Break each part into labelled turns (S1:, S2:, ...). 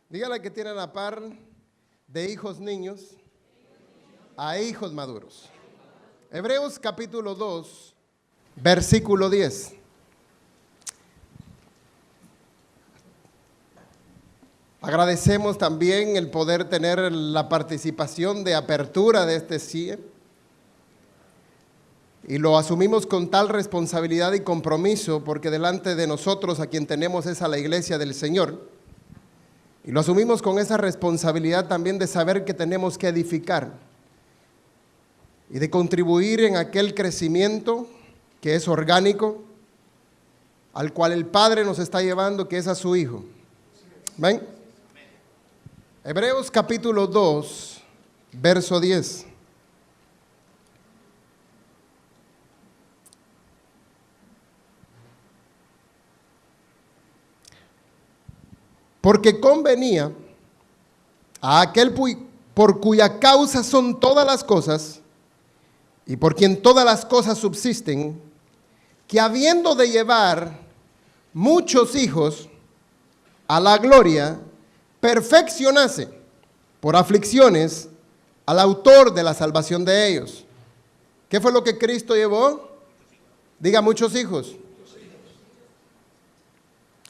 S1: Dígale que tiene a la par de hijos niños a hijos maduros. Hebreos capítulo 2, versículo 10. Agradecemos también el poder tener la participación de apertura de este CIE y lo asumimos con tal responsabilidad y compromiso porque delante de nosotros a quien tenemos es a la iglesia del Señor y lo asumimos con esa responsabilidad también de saber que tenemos que edificar y de contribuir en aquel crecimiento que es orgánico al cual el Padre nos está llevando, que es a su Hijo. ¿Ven? Hebreos capítulo 2, verso 10. Porque convenía a aquel por cuya causa son todas las cosas y por quien todas las cosas subsisten, que habiendo de llevar muchos hijos a la gloria, perfeccionase por aflicciones al autor de la salvación de ellos. ¿Qué fue lo que Cristo llevó? Diga, muchos hijos.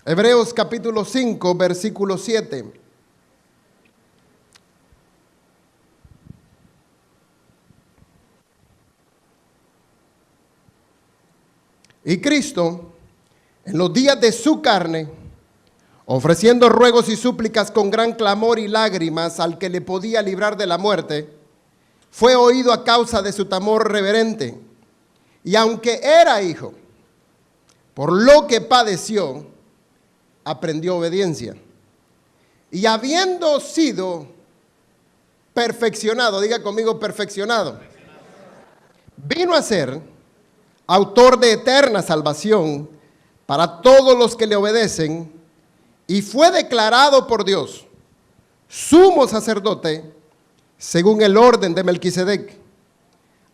S1: Hebreos capítulo 5, versículo 7. Y Cristo, en los días de su carne, ofreciendo ruegos y súplicas con gran clamor y lágrimas al que le podía librar de la muerte, fue oído a causa de su temor reverente. Y aunque era hijo, por lo que padeció, aprendió obediencia. Y habiendo sido perfeccionado, diga conmigo perfeccionado, vino a ser autor de eterna salvación para todos los que le obedecen, y fue declarado por Dios sumo sacerdote según el orden de Melquisedec.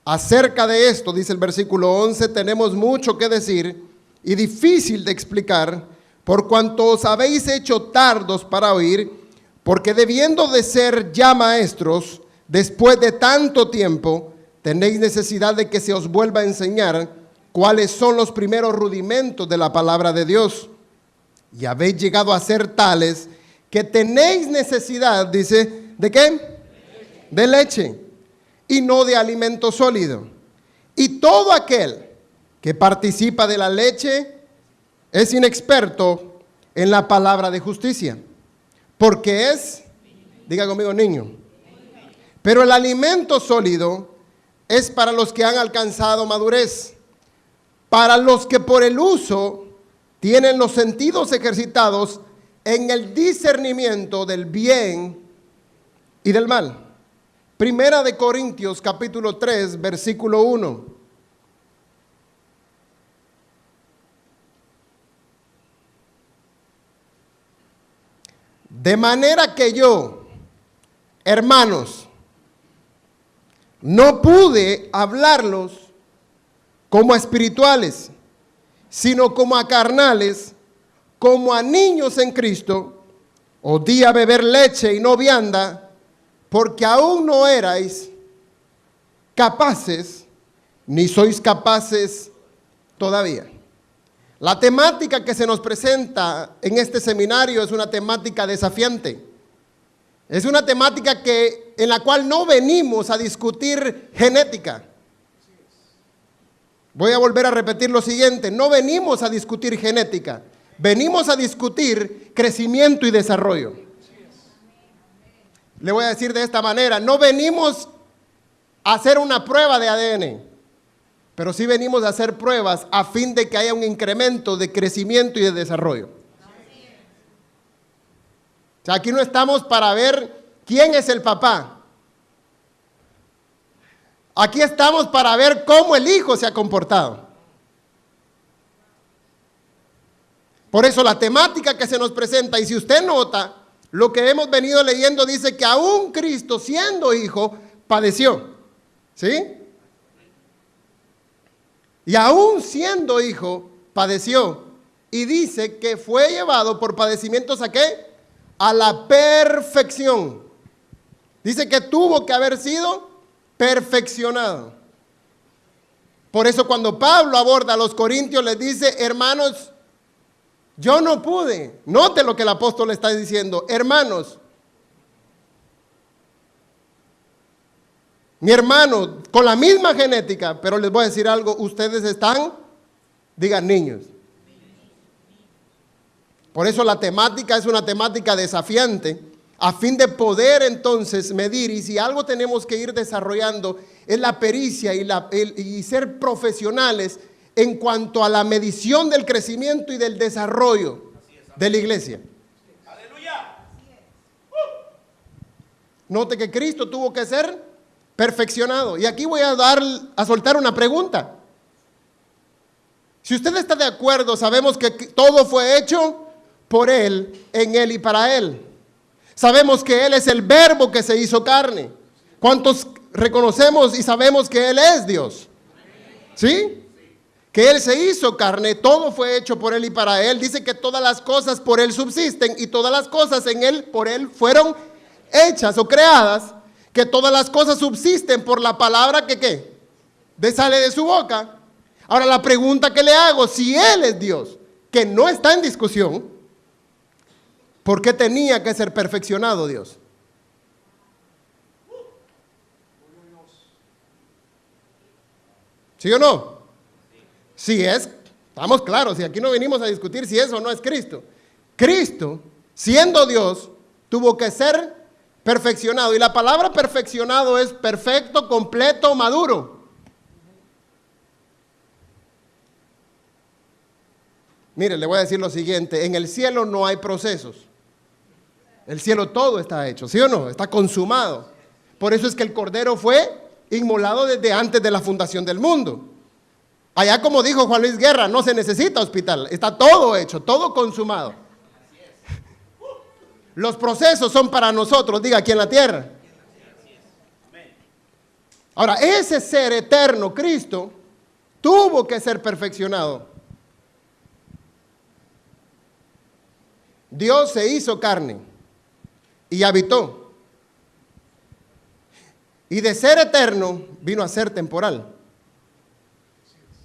S1: Acerca de esto, dice el versículo 11, tenemos mucho que decir y difícil de explicar, por cuanto os habéis hecho tardos para oír, porque debiendo de ser ya maestros, después de tanto tiempo, tenéis necesidad de que se os vuelva a enseñar cuáles son los primeros rudimentos de la palabra de Dios. Y habéis llegado a ser tales que tenéis necesidad, dice, ¿de qué? De leche, y no de alimento sólido. Y todo aquel que participa de la leche es inexperto en la palabra de justicia, porque es, diga conmigo, niño. Pero el alimento sólido es para los que han alcanzado madurez, para los que por el uso tienen los sentidos ejercitados en el discernimiento del bien y del mal. Primera de Corintios capítulo 3, versículo 1. De manera que yo, hermanos, no pude hablarlos como a espirituales, sino como a carnales, como a niños en Cristo. Os di a beber leche y no vianda, porque aún no erais capaces, ni sois capaces todavía. La temática que se nos presenta en este seminario es una temática desafiante. Es una temática en la cual no venimos a discutir genética. Voy a volver a repetir lo siguiente: no venimos a discutir genética, venimos a discutir crecimiento y desarrollo. Le voy a decir de esta manera: no venimos a hacer una prueba de ADN, pero sí venimos a hacer pruebas a fin de que haya un incremento de crecimiento y de desarrollo. O sea, aquí no estamos para ver quién es el papá. Aquí estamos para ver cómo el hijo se ha comportado. Por eso la temática que se nos presenta, y si usted nota, lo que hemos venido leyendo dice que aún Cristo, siendo hijo, padeció. ¿Sí? Y aún siendo hijo, padeció. Y dice que fue llevado por padecimientos ¿a qué? a la perfección. Dice que tuvo que haber sido perfeccionado. Por eso cuando Pablo aborda a los corintios les dice, hermanos, yo no pude. Note lo que el apóstol está diciendo, hermanos. Mi hermano, con la misma genética, pero les voy a decir algo, ustedes están, digan, niños. Por eso la temática es una temática desafiante, a fin de poder entonces medir, y si algo tenemos que ir desarrollando es la pericia y ser profesionales en cuanto a la medición del crecimiento y del desarrollo de la iglesia.
S2: Aleluya.
S1: Note que Cristo tuvo que ser perfeccionado. Y aquí voy a soltar una pregunta. Si usted está de acuerdo, sabemos que todo fue hecho por Él, en Él y para Él. Sabemos que Él es el verbo que se hizo carne. ¿Cuántos reconocemos y sabemos que Él es Dios? ¿Sí? Que Él se hizo carne, todo fue hecho por Él y para Él. Dice que todas las cosas por Él subsisten y todas las cosas en Él, por Él fueron hechas o creadas. Que todas las cosas subsisten por la palabra que ¿qué? Sale de su boca. Ahora la pregunta que le hago, si Él es Dios, que no está en discusión, ¿por qué tenía que ser perfeccionado Dios? ¿Sí o no? Si es, estamos claros, si aquí no venimos a discutir si es o no es Cristo. Cristo, siendo Dios, tuvo que ser perfeccionado. Y la palabra perfeccionado es perfecto, completo, maduro. Mire, le voy a decir lo siguiente, en el cielo no hay procesos. El cielo todo está hecho, ¿sí o no? Está consumado. Por eso es que el Cordero fue inmolado desde antes de la fundación del mundo. Allá, como dijo Juan Luis Guerra, no se necesita hospital, está todo hecho, todo consumado. Los procesos son para nosotros, diga, aquí en la tierra. Ahora, ese ser eterno, Cristo, tuvo que ser perfeccionado. Dios se hizo carne y habitó. Y de ser eterno vino a ser temporal.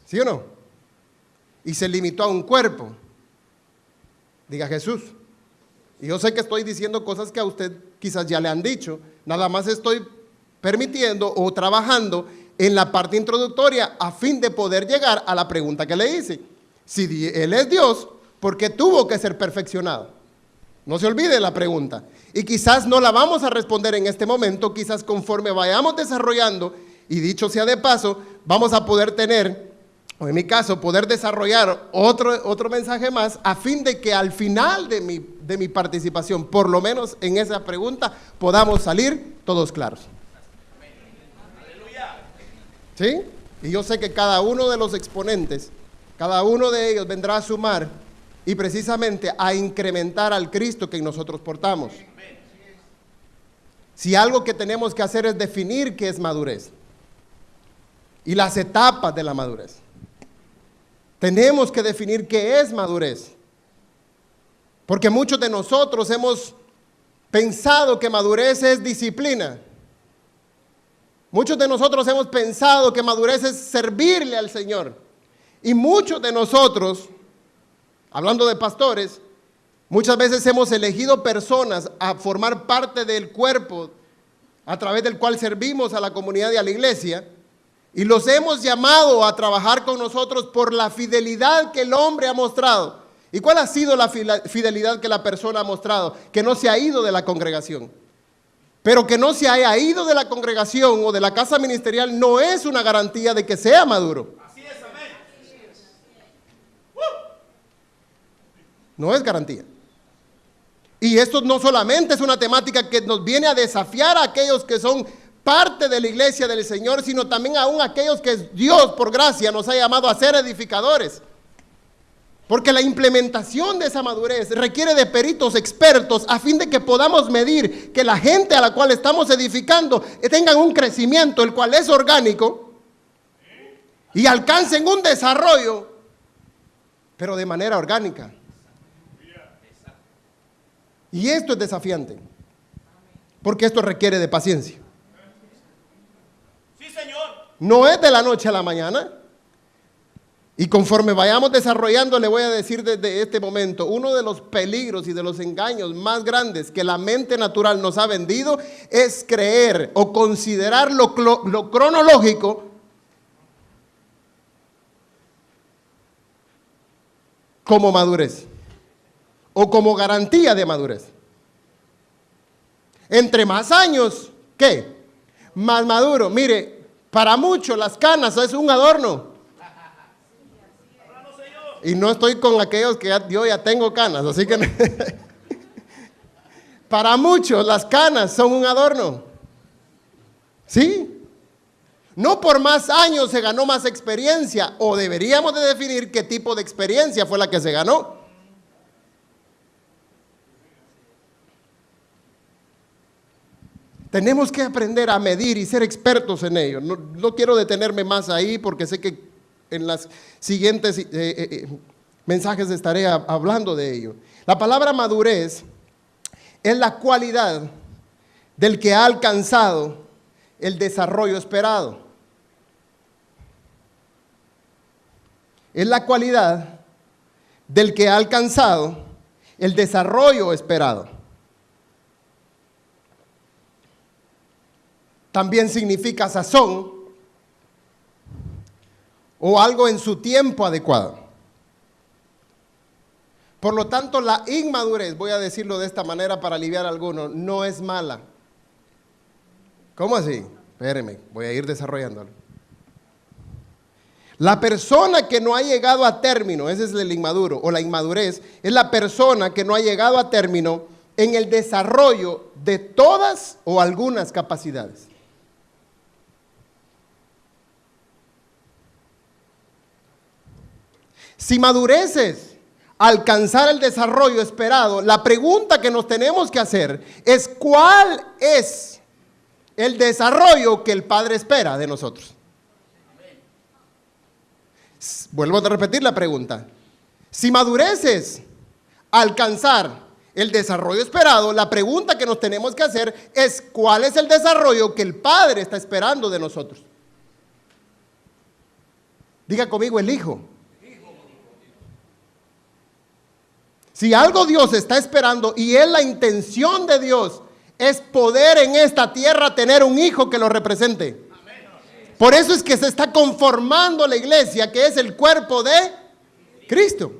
S1: ¿Sí o no? Y se limitó a un cuerpo. Diga Jesús. Y yo sé que estoy diciendo cosas que a usted quizás ya le han dicho. Nada más estoy permitiendo o trabajando en la parte introductoria a fin de poder llegar a la pregunta que le hice. Si Él es Dios, ¿por qué tuvo que ser perfeccionado? No se olvide la pregunta. Y quizás no la vamos a responder en este momento, quizás conforme vayamos desarrollando, y dicho sea de paso, vamos a poder tener, o en mi caso, poder desarrollar otro mensaje más, a fin de que al final de mi participación, por lo menos en esa pregunta, podamos salir todos claros. ¿Sí? Y yo sé que cada uno de los exponentes, cada uno de ellos vendrá a sumar y precisamente a incrementar al Cristo que nosotros portamos. Si algo que tenemos que hacer es definir qué es madurez y las etapas de la madurez. Tenemos que definir qué es madurez. Porque muchos de nosotros hemos pensado que madurez es disciplina. Muchos de nosotros hemos pensado que madurez es servirle al Señor. Y muchos de nosotros, hablando de pastores, muchas veces hemos elegido personas a formar parte del cuerpo a través del cual servimos a la comunidad y a la iglesia, y los hemos llamado a trabajar con nosotros por la fidelidad que el hombre ha mostrado. ¿Y cuál ha sido la fidelidad que la persona ha mostrado? Que no se ha ido de la congregación. Pero que no se haya ido de la congregación o de la casa ministerial no es una garantía de que sea maduro.
S2: Así es, amén.
S1: No es garantía. Y esto no solamente es una temática que nos viene a desafiar a aquellos que son parte de la iglesia del Señor, sino también aún aquellos que Dios, por gracia, nos ha llamado a ser edificadores. Porque la implementación de esa madurez requiere de peritos expertos a fin de que podamos medir que la gente a la cual estamos edificando tengan un crecimiento, el cual es orgánico, y alcancen un desarrollo, pero de manera orgánica. Y esto es desafiante, porque esto requiere de paciencia.
S2: Sí, Señor.
S1: No es de la noche a la mañana. Y conforme vayamos desarrollando, le voy a decir desde este momento, uno de los peligros y de los engaños más grandes que la mente natural nos ha vendido es creer o considerar lo cronológico como madurez o como garantía de madurez. Entre más años, ¿qué? Más maduro. Mire, para muchos las canas es un adorno. Y no estoy con aquellos que yo ya tengo canas, así que para muchos las canas son un adorno. ¿Sí? No por más años se ganó más experiencia, o deberíamos de definir qué tipo de experiencia fue la que se ganó. Tenemos que aprender a medir y ser expertos en ello. No quiero detenerme más ahí porque sé que en las siguientes mensajes estaré hablando de ello. La palabra madurez es la cualidad del que ha alcanzado el desarrollo esperado. Es la cualidad del que ha alcanzado el desarrollo esperado. También significa sazón o algo en su tiempo adecuado. Por lo tanto, la inmadurez, voy a decirlo de esta manera para aliviar a algunos, no es mala. ¿Cómo así? Espérenme, voy a ir desarrollándolo. La persona que no ha llegado a término, ese es el inmaduro, o la inmadurez, es la persona que no ha llegado a término en el desarrollo de todas o algunas capacidades. Si madureces alcanzar el desarrollo esperado, la pregunta que nos tenemos que hacer es ¿cuál es el desarrollo que el Padre espera de nosotros? Vuelvo a repetir la pregunta. Si madureces alcanzar el desarrollo esperado, la pregunta que nos tenemos que hacer es ¿cuál es el desarrollo que el Padre está esperando de nosotros? Diga conmigo el Hijo. Si algo Dios está esperando y es la intención de Dios, es poder en esta tierra tener un hijo que lo represente. Por eso es que se está conformando la iglesia, que es el cuerpo de Cristo.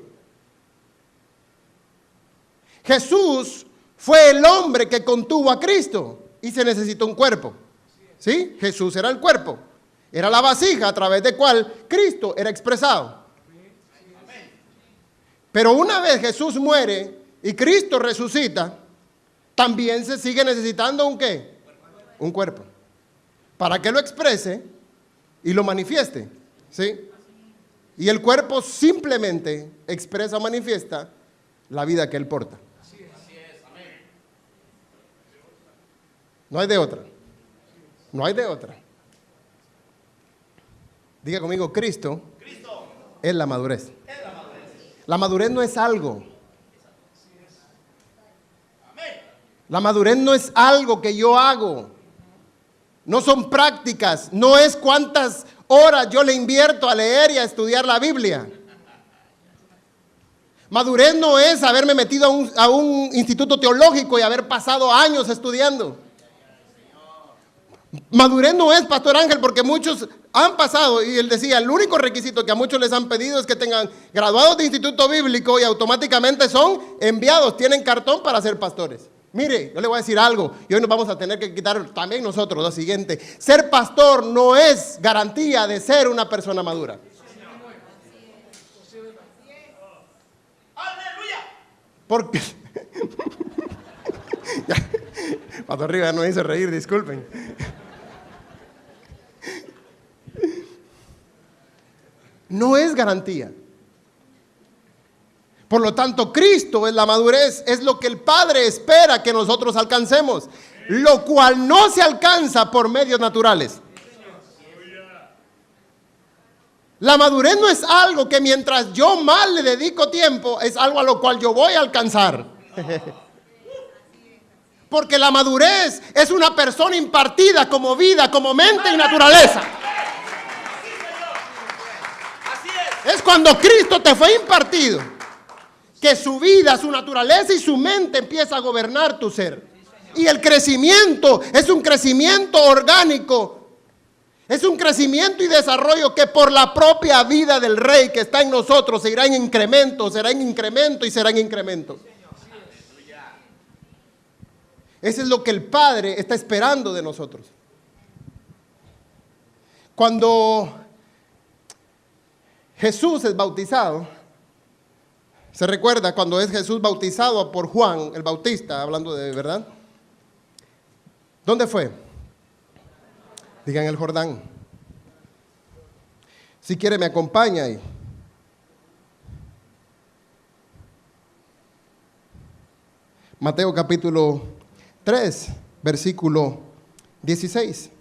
S1: Jesús fue el hombre que contuvo a Cristo y se necesitó un cuerpo. ¿Sí? Jesús era el cuerpo, era la vasija a través de cual Cristo era expresado. Pero una vez Jesús muere y Cristo resucita, también se sigue necesitando ¿un qué? Un cuerpo. Para que lo exprese y lo manifieste. ¿Sí? Y el cuerpo simplemente expresa o manifiesta la vida que él porta. No hay de otra. No hay de otra. Diga conmigo, Cristo es la madurez. La madurez no es algo. La madurez no es algo que yo hago. No son prácticas. No es cuántas horas yo le invierto a leer y a estudiar la Biblia. Madurez no es haberme metido a un instituto teológico y haber pasado años estudiando. Madurez no es, Pastor Ángel, porque muchos han pasado, y él decía, el único requisito que a muchos les han pedido es que tengan graduados de instituto bíblico y automáticamente son enviados, tienen cartón para ser pastores. Mire, yo le voy a decir algo, y hoy nos vamos a tener que quitar también nosotros lo siguiente: ser pastor no es garantía de ser una persona madura.
S2: ¡Aleluya!
S1: Porque Pastor Rivas no hizo reír, disculpen. No es garantía. Por lo tanto, Cristo es la madurez, es lo que el Padre espera que nosotros alcancemos, lo cual no se alcanza por medios naturales. La madurez no es algo que mientras yo más le dedico tiempo, es algo a lo cual yo voy a alcanzar. Porque la madurez es una persona impartida como vida, como mente y naturaleza.
S2: Así es.
S1: Es cuando Cristo te fue impartido que su vida, su naturaleza y su mente empieza a gobernar tu ser. Y el crecimiento es un crecimiento orgánico. Es un crecimiento y desarrollo que por la propia vida del Rey que está en nosotros se irá en incremento, será en incremento y será en incremento. Eso es lo que el Padre está esperando de nosotros. Cuando Jesús es bautizado, se recuerda cuando es Jesús bautizado por Juan el Bautista, hablando de verdad. ¿Dónde fue? Digan el Jordán. Si quiere me acompaña ahí. Mateo capítulo 3, versículo 16.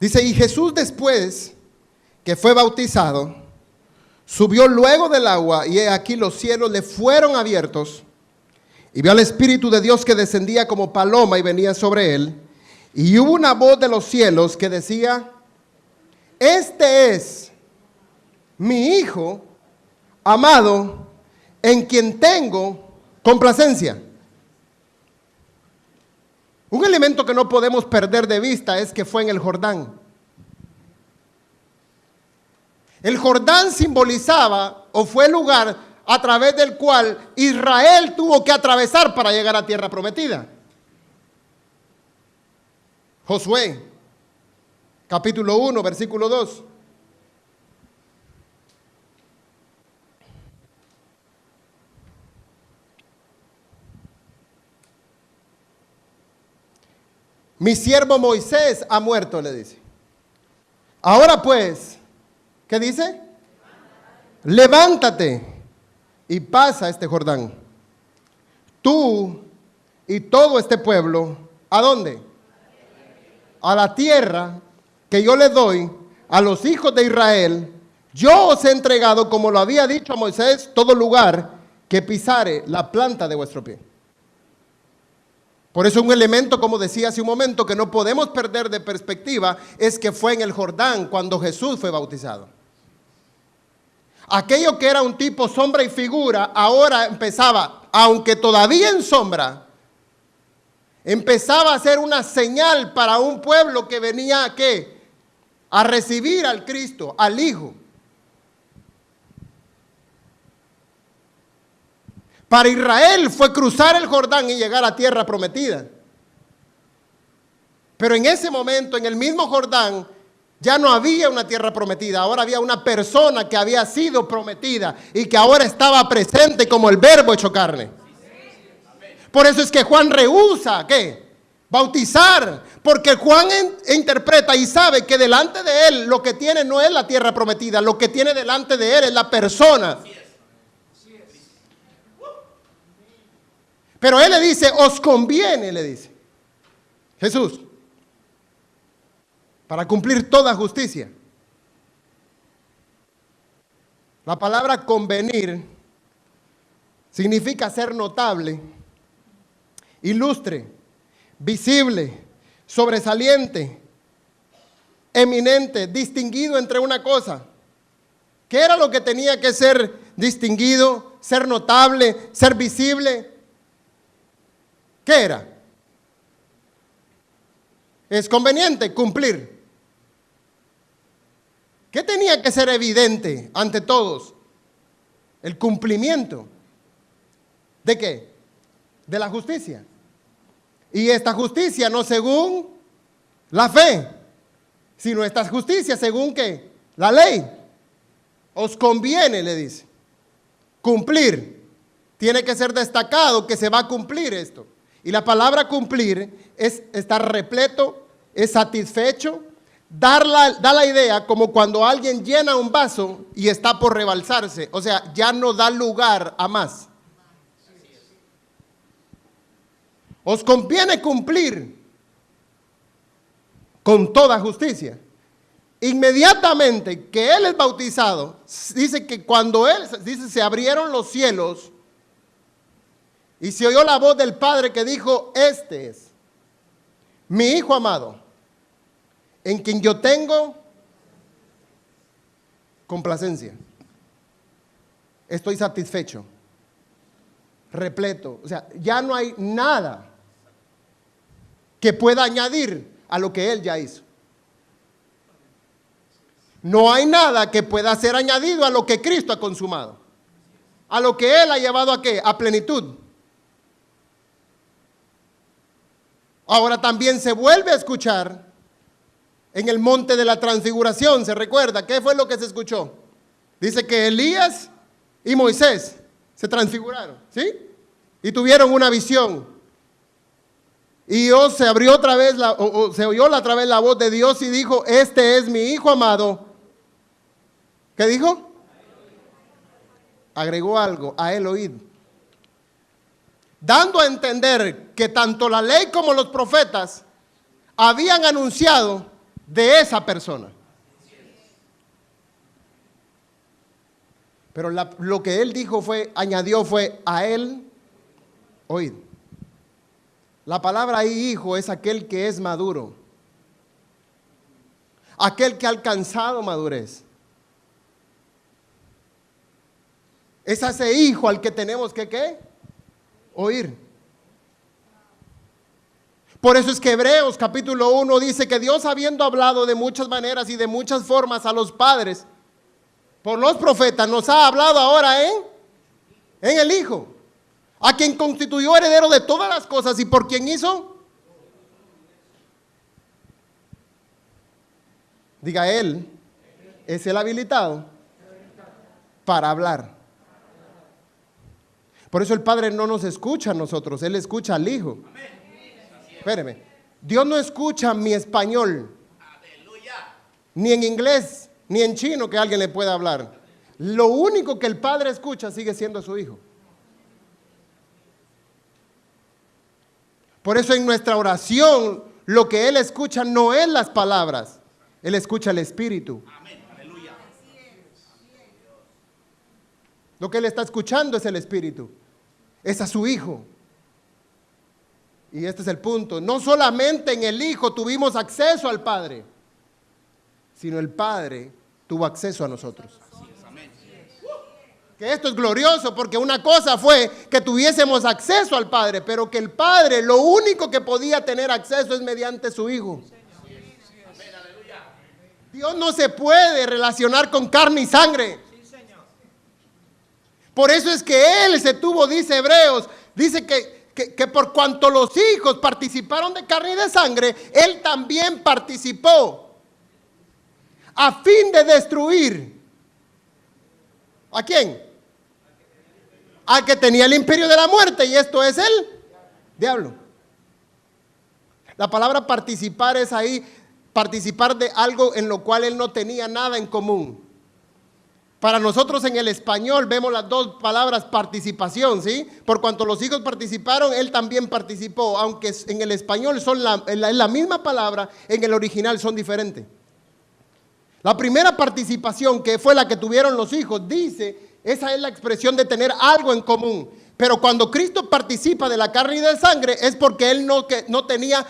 S1: Dice, y Jesús después que fue bautizado, subió luego del agua, y he aquí los cielos le fueron abiertos, y vio al Espíritu de Dios que descendía como paloma y venía sobre él, y hubo una voz de los cielos que decía, este es mi Hijo amado, en quien tengo complacencia. Un elemento que no podemos perder de vista es que fue en el Jordán. El Jordán simbolizaba o fue el lugar a través del cual Israel tuvo que atravesar para llegar a tierra prometida. Josué, capítulo 1, versículo 2. Mi siervo Moisés ha muerto, le dice. Ahora pues, ¿qué dice? Levántate y pasa este Jordán. Tú y todo este pueblo, ¿a dónde? A la tierra que yo le doy a los hijos de Israel. Yo os he entregado, como lo había dicho a Moisés, todo lugar que pisare la planta de vuestro pie. Por eso un elemento, como decía hace un momento, que no podemos perder de perspectiva, es que fue en el Jordán cuando Jesús fue bautizado. Aquello que era un tipo sombra y figura, ahora empezaba, aunque todavía en sombra, empezaba a ser una señal para un pueblo que venía ¿a qué? A recibir al Cristo, al Hijo. Para Israel fue cruzar el Jordán y llegar a tierra prometida. Pero en ese momento, en el mismo Jordán, ya no había una tierra prometida. Ahora había una persona que había sido prometida y que ahora estaba presente como el Verbo hecho carne. Por eso es que Juan rehúsa, ¿qué? Bautizar. Porque Juan interpreta y sabe que delante de él lo que tiene no es la tierra prometida. Lo que tiene delante de él es la persona. Pero él le dice, os conviene, le dice Jesús, para cumplir toda justicia. La palabra convenir significa ser notable, ilustre, visible, sobresaliente, eminente, distinguido entre una cosa. ¿Qué era lo que tenía que ser distinguido, ser notable, ser visible? ¿Qué era? Es conveniente cumplir. ¿Qué tenía que ser evidente ante todos? El cumplimiento. ¿De qué? De la justicia. Y esta justicia no según la fe, sino esta justicia según ¿qué? La ley. Os conviene, le dice, cumplir. Tiene que ser destacado que se va a cumplir esto. Y la palabra cumplir es estar repleto, es satisfecho, da la idea como cuando alguien llena un vaso y está por rebalsarse. O sea, ya no da lugar a más. Os conviene cumplir con toda justicia. Inmediatamente que él es bautizado, dice que cuando él, dice, se abrieron los cielos y se oyó la voz del Padre que dijo: este es mi Hijo amado, en quien yo tengo complacencia. Estoy satisfecho, repleto. O sea, ya no hay nada que pueda añadir a lo que él ya hizo. No hay nada que pueda ser añadido a lo que Cristo ha consumado, a lo que él ha llevado a ¿qué? A plenitud. Ahora también se vuelve a escuchar en el monte de la transfiguración. ¿Se recuerda? ¿Qué fue lo que se escuchó? Dice que Elías y Moisés se transfiguraron, ¿sí? Y tuvieron una visión. Y Dios se abrió otra vez, se oyó otra vez la voz de Dios y dijo: este es mi Hijo amado. ¿Qué dijo? Agregó algo: a él oíd. Dando a entender que tanto la ley como los profetas habían anunciado de esa persona. Pero lo que él dijo añadió fue: a él oíd. La palabra ahí, hijo, es aquel que es maduro, aquel que ha alcanzado madurez. Es a ese hijo al que tenemos que ¿qué? Oír. Por eso es que Hebreos capítulo 1 dice que Dios, habiendo hablado de muchas maneras y de muchas formas a los padres por los profetas, nos ha hablado ahora en el Hijo, a quien constituyó heredero de todas las cosas y por quien hizo. Diga: él es el habilitado para hablar. Por eso el Padre no nos escucha a nosotros, Él escucha al Hijo. Espéreme, Dios no escucha mi español, ni en inglés, ni en chino que alguien le pueda hablar. Lo único que el Padre escucha sigue siendo a su Hijo. Por eso en nuestra oración lo que Él escucha no es las palabras, Él escucha el Espíritu. Lo que Él está escuchando es el Espíritu, es a su Hijo. Y este es el punto: no solamente en el Hijo tuvimos acceso al Padre, sino el Padre tuvo acceso a nosotros. Que esto es glorioso, porque una cosa fue que tuviésemos acceso al Padre, pero que el Padre lo único que podía tener acceso es mediante su Hijo. Dios no se puede relacionar con carne y sangre. Por eso es que Él se tuvo, dice Hebreos, dice que por cuanto los hijos participaron de carne y de sangre, Él también participó a fin de destruir. ¿A quién? Al que tenía el imperio de la muerte, y esto es el diablo. La palabra participar es ahí, participar de algo en lo cual él no tenía nada en común. Para nosotros en el español vemos las dos palabras participación, ¿sí? Por cuanto los hijos participaron, él también participó, aunque en el español son la misma palabra, en el original son diferentes. La primera participación, que fue la que tuvieron los hijos, dice, esa es la expresión de tener algo en común. Pero cuando Cristo participa de la carne y de sangre, es porque Él no tenía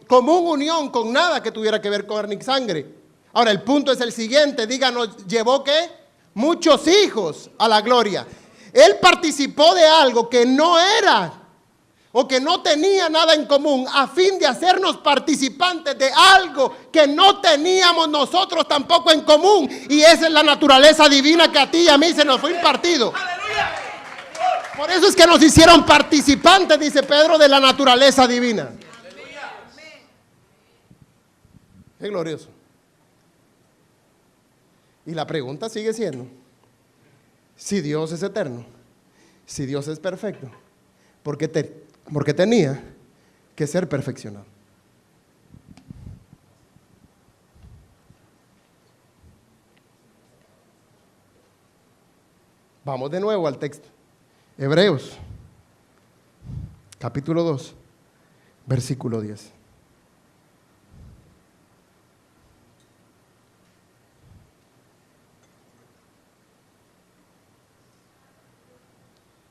S1: común unión con nada que tuviera que ver con carne y sangre. Ahora, el punto es el siguiente: díganos, ¿llevó qué? Muchos hijos a la gloria. Él participó de algo que no era o que no tenía nada en común, a fin de hacernos participantes de algo que no teníamos nosotros tampoco en común. Y esa es la naturaleza divina que a ti y a mí se nos fue impartido. Por eso es que nos hicieron participantes, dice Pedro, de la naturaleza divina. Es glorioso. Y la pregunta sigue siendo: si Dios es eterno, si Dios es perfecto, ¿por qué tenía que ser perfeccionado? Vamos de nuevo al texto. Hebreos, capítulo 2, versículo 10.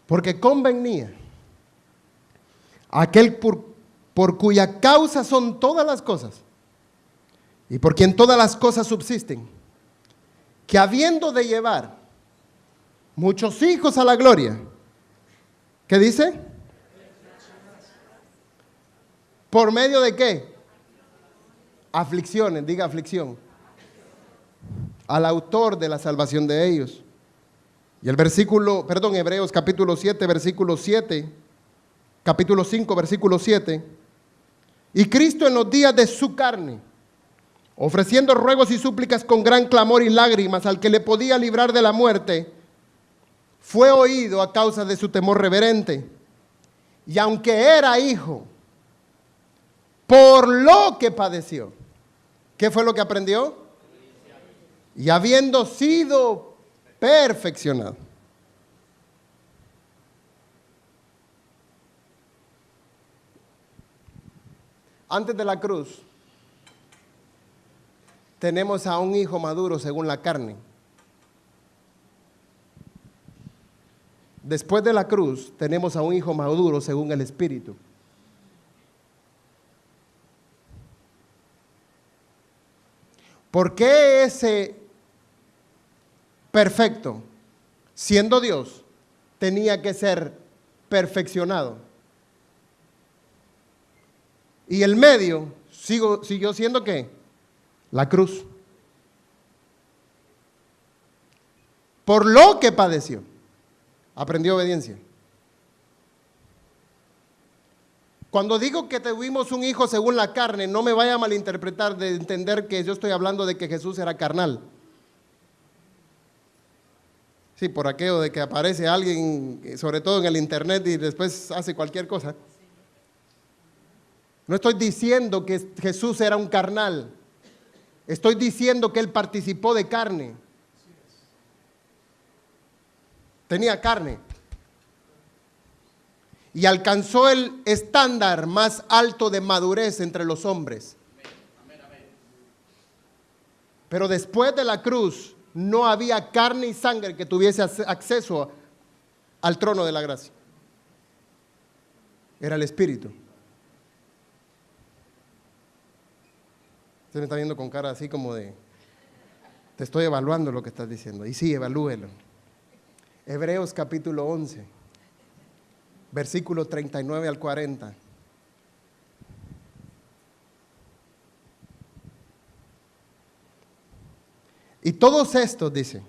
S1: Porque convenía aquel por cuya causa son todas las cosas y por quien todas las cosas subsisten, que habiendo de llevar muchos hijos a la gloria, ¿qué dice? ¿Por medio de qué? Aflicciones, diga aflicción. Al autor de la salvación de ellos. Y el Hebreos capítulo 7, versículo 7, capítulo 5, versículo 7. Y Cristo en los días de su carne, ofreciendo ruegos y súplicas con gran clamor y lágrimas al que le podía librar de la muerte, fue oído a causa de su temor reverente. Y aunque era hijo, por lo que padeció, ¿qué fue lo que aprendió? Y habiendo sido perfeccionado. Antes de la cruz, tenemos a un hijo maduro según la carne. Después de la cruz, tenemos a un hijo maduro según el Espíritu. ¿Por qué ese perfecto, siendo Dios, tenía que ser perfeccionado? Y el medio siguió siendo ¿qué? La cruz. Por lo que padeció, aprendió obediencia. Cuando digo que tuvimos un hijo según la carne, no me vaya a malinterpretar de entender que yo estoy hablando de que Jesús era carnal. Sí, por aquello de que aparece alguien, sobre todo en el internet, y después hace cualquier cosa. No estoy diciendo que Jesús era un carnal. Estoy diciendo que Él participó de carne. Tenía carne. Y alcanzó el estándar más alto de madurez entre los hombres. Pero después de la cruz, no había carne y sangre que tuviese acceso al trono de la gracia. Era el Espíritu. Usted me está viendo con cara así como de, te estoy evaluando lo que estás diciendo. Y sí, evalúelo. Hebreos capítulo 11, versículo 39 al 40. Y todos estos, dice,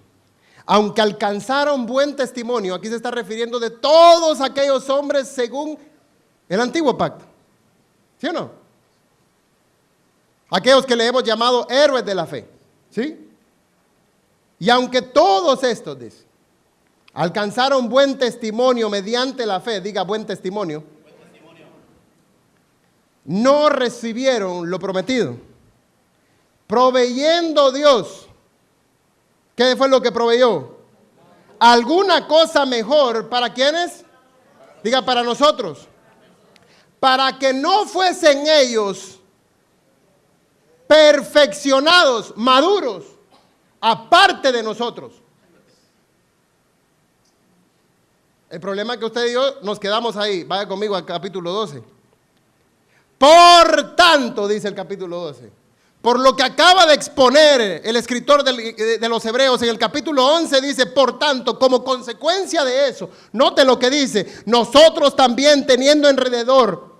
S1: aunque alcanzaron buen testimonio, aquí se está refiriendo de todos aquellos hombres según el antiguo pacto. ¿Sí o no? Aquellos que le hemos llamado héroes de la fe. ¿Sí? Y aunque todos estos, dice, alcanzaron buen testimonio mediante la fe, diga buen testimonio, no recibieron lo prometido, proveyendo Dios. ¿Qué fue lo que proveyó? ¿Alguna cosa mejor para quiénes? Diga para nosotros. Para que no fuesen ellos perfeccionados, maduros, aparte de nosotros. El problema es que usted y yo nos quedamos ahí. Vaya conmigo al capítulo 12. Por tanto, dice el capítulo 12, por lo que acaba de exponer el escritor de los Hebreos en el capítulo 11, dice, por tanto, como consecuencia de eso, note lo que dice, nosotros también teniendo alrededor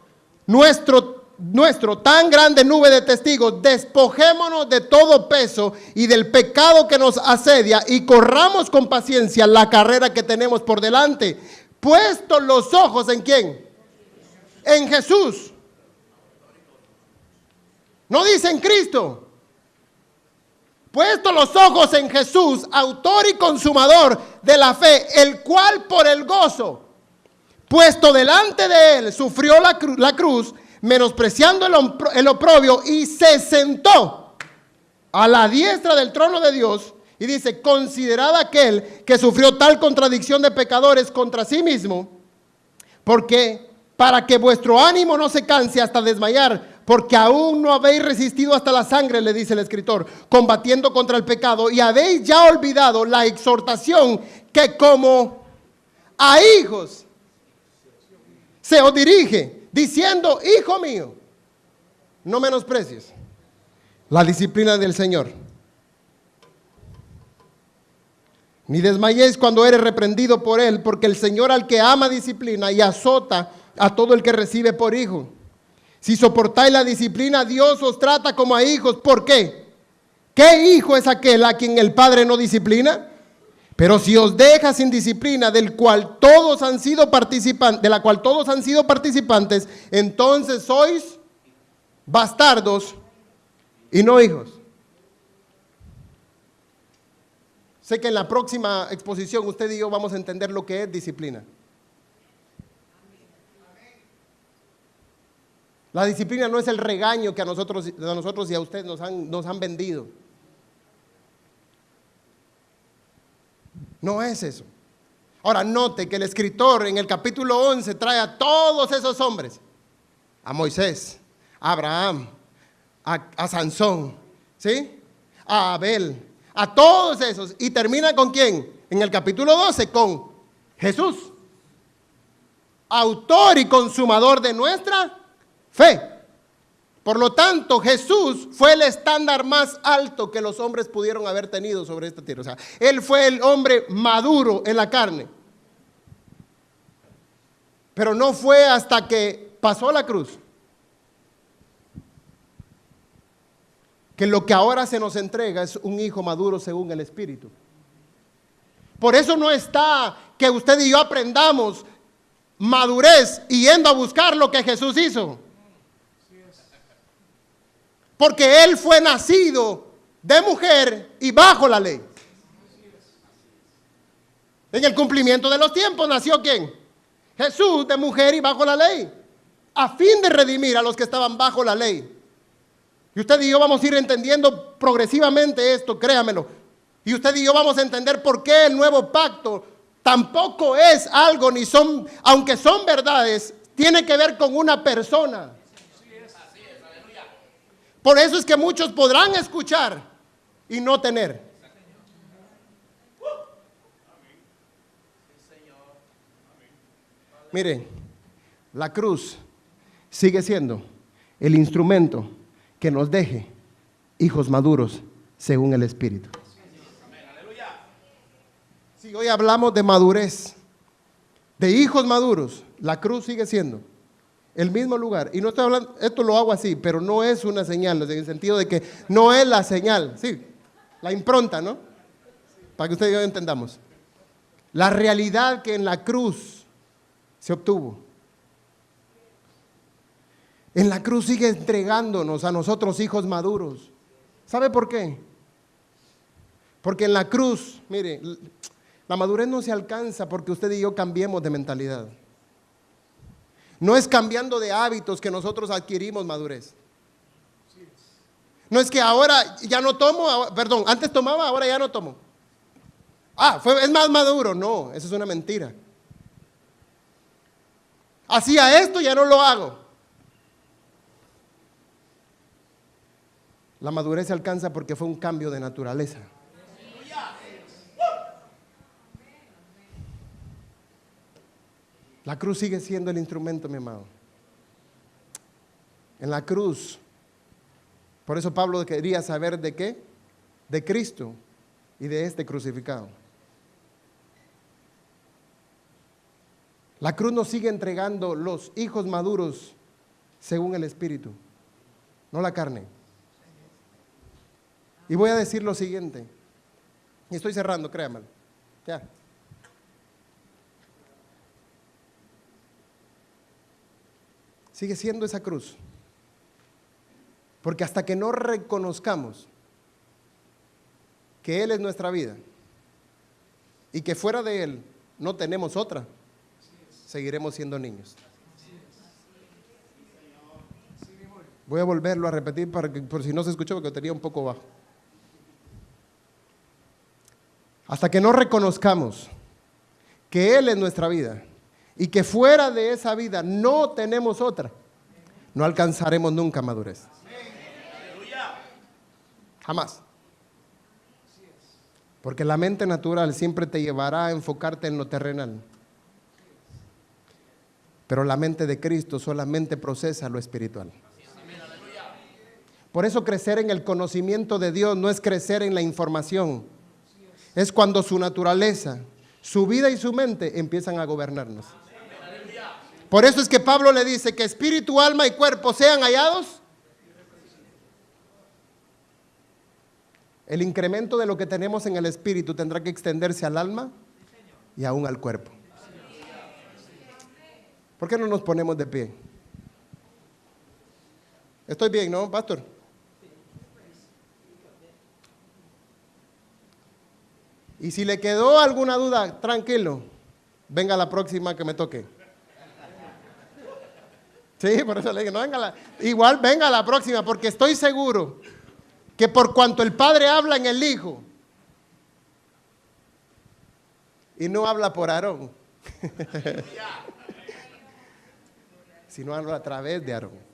S1: nuestro tan grande nube de testigos, despojémonos de todo peso y del pecado que nos asedia y corramos con paciencia la carrera que tenemos por delante, puestos los ojos ¿en quién? En Jesús. No dice en Cristo. Puestos los ojos en Jesús, autor y consumador de la fe, el cual por el gozo puesto delante de él sufrió la cruz, menospreciando el oprobio, y se sentó a la diestra del trono de Dios. Y dice, considerad aquel que sufrió tal contradicción de pecadores contra sí mismo, porque para que vuestro ánimo no se canse hasta desmayar, porque aún no habéis resistido hasta la sangre, le dice el escritor, combatiendo contra el pecado, y habéis ya olvidado la exhortación que como a hijos se os dirige, diciendo: hijo mío, no menosprecies la disciplina del Señor, ni desmayéis cuando eres reprendido por Él, porque el Señor al que ama disciplina y azota a todo el que recibe por hijo. Si soportáis la disciplina, Dios os trata como a hijos. ¿Por qué? ¿Qué hijo es aquel a quien el Padre no disciplina? Pero si os deja sin disciplina, de la cual todos han sido participantes, entonces sois bastardos y no hijos. Sé que en la próxima exposición usted y yo vamos a entender lo que es disciplina. La disciplina no es el regaño que a nosotros y a usted nos han vendido. No es eso. Ahora note que el escritor en el capítulo 11 trae a todos esos hombres: a Moisés, a Abraham, a Sansón, ¿sí? A Abel, a todos esos, y termina ¿con quién? En el capítulo 12 con Jesús, autor y consumador de nuestra fe. Por lo tanto, Jesús fue el estándar más alto que los hombres pudieron haber tenido sobre esta tierra. O sea, Él fue el hombre maduro en la carne. Pero no fue hasta que pasó la cruz que lo que ahora se nos entrega es un hijo maduro según el Espíritu. Por eso no está que usted y yo aprendamos madurez yendo a buscar lo que Jesús hizo. Porque Él fue nacido de mujer y bajo la ley. En el cumplimiento de los tiempos nació ¿quién? Jesús, de mujer y bajo la ley, a fin de redimir a los que estaban bajo la ley. Y usted y yo vamos a ir entendiendo progresivamente esto, créamelo. Y usted y yo vamos a entender por qué el nuevo pacto tampoco es algo, ni son, aunque son verdades, tiene que ver con una persona. Por eso es que muchos podrán escuchar y no tener. Miren, la cruz sigue siendo el instrumento que nos deje hijos maduros según el Espíritu. Si hoy hablamos de madurez, de hijos maduros, la cruz sigue siendo el mismo lugar. Y no estoy hablando, esto lo hago así, pero no es una señal, en el sentido de que no es la señal, sí, la impronta, ¿no? Para que usted y yo entendamos. La realidad que en la cruz se obtuvo. En la cruz sigue entregándonos a nosotros hijos maduros. ¿Sabe por qué? Porque en la cruz, mire, la madurez no se alcanza porque usted y yo cambiemos de mentalidad. No es cambiando de hábitos que nosotros adquirimos madurez. No es que ahora ya no tomo, perdón, antes tomaba, ahora ya no tomo. Es más maduro. No, eso es una mentira. Hacía esto, ya no lo hago. La madurez se alcanza porque fue un cambio de naturaleza. La cruz sigue siendo el instrumento, mi amado. En la cruz. Por eso Pablo quería saber de qué, de Cristo y de este crucificado. La cruz nos sigue entregando los hijos maduros según el Espíritu, no la carne. Y voy a decir lo siguiente, y estoy cerrando, créanme. Ya. Sigue siendo esa cruz. Porque hasta que no reconozcamos que Él es nuestra vida y que fuera de Él no tenemos otra, seguiremos siendo niños. Voy a volverlo a repetir por si no se escuchó, porque lo tenía un poco bajo. Hasta que no reconozcamos que Él es nuestra vida y que fuera de esa vida no tenemos otra, no alcanzaremos nunca madurez. Jamás. Porque la mente natural siempre te llevará a enfocarte en lo terrenal. Pero la mente de Cristo solamente procesa lo espiritual. Por eso crecer en el conocimiento de Dios no es crecer en la información. Es cuando su naturaleza, su vida y su mente empiezan a gobernarnos. Por eso es que Pablo le dice que espíritu, alma y cuerpo sean hallados. El incremento de lo que tenemos en el espíritu tendrá que extenderse al alma y aún al cuerpo. ¿Por qué no nos ponemos de pie? Estoy bien, ¿no, pastor? Y si le quedó alguna duda, tranquilo, venga la próxima que me toque. Sí, por eso le digo, no venga igual venga la próxima, porque estoy seguro que por cuanto el Padre habla en el Hijo, y no habla por Aarón, sino habla a través de Aarón.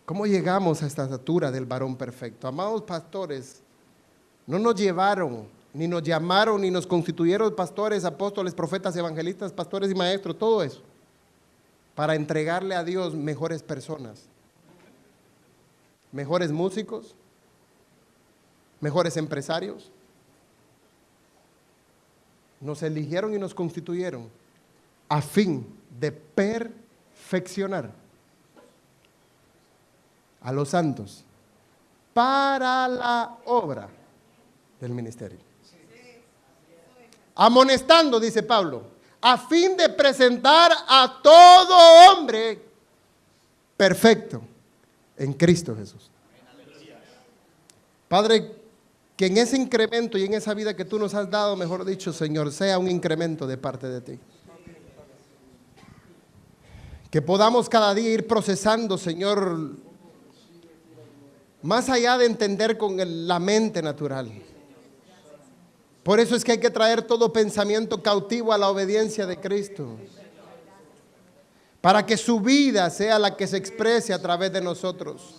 S1: ¿Cómo llegamos a esta estatura del varón perfecto? Amados pastores, no nos llevaron, ni nos llamaron, ni nos constituyeron pastores, apóstoles, profetas, evangelistas, pastores y maestros, todo eso, para entregarle a Dios mejores personas, mejores músicos, mejores empresarios. Nos eligieron y nos constituyeron a fin de perfeccionar a los santos para la obra del ministerio. Amonestando, dice Pablo, a fin de presentar a todo hombre perfecto en Cristo Jesús. Padre, que en ese incremento y en esa vida que tú nos has dado, mejor dicho, Señor, sea un incremento de parte de ti. Que podamos cada día ir procesando, Señor, más allá de entender con la mente natural. Por eso es que hay que traer todo pensamiento cautivo a la obediencia de Cristo, para que su vida sea la que se exprese a través de nosotros.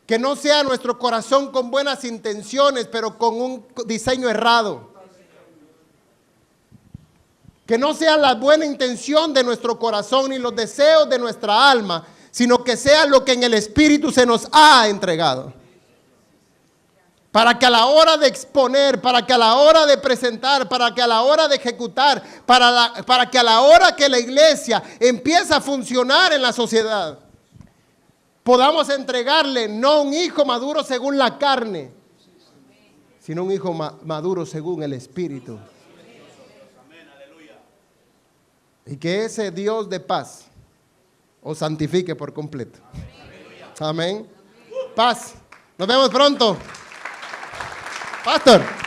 S1: Que no sea nuestro corazón con buenas intenciones, pero con un diseño errado. Que no sea la buena intención de nuestro corazón ni los deseos de nuestra alma, sino que sea lo que en el Espíritu se nos ha entregado. Para que a la hora de exponer, para que a la hora de presentar, para que a la hora de ejecutar, para que a la hora que la iglesia empieza a funcionar en la sociedad, podamos entregarle no un hijo maduro según la carne, sino un hijo maduro según el Espíritu. Y que ese Dios de paz os santifique por completo. Amén. Paz. Nos vemos pronto. Pastor.